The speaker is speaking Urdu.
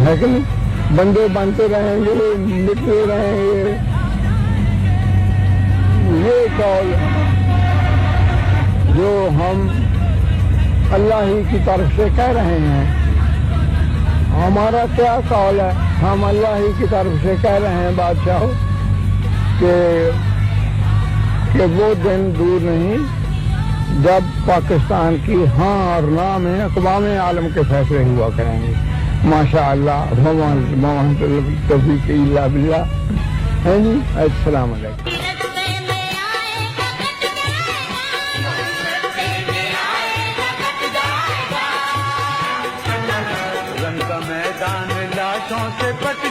ہے کہ نہیں؟ بندے بنتے رہیں گے، مٹتے رہیں گے. یہ قول جو ہم اللہ ہی کی طرف سے کہہ رہے ہیں، ہمارا کیا قول ہے؟ ہم اللہ ہی کی طرف سے کہہ رہے ہیں بادشاہوں کہ وہ دن دور نہیں جب پاکستان کی ہاں اور نہ میں اقوام عالم کے فیصلے ہوا کریں گے. ماشاء اللہ. توفیق الا باللہ. ہے جی. السلام علیکم. رنگ کا میدان لاشوں سے پٹ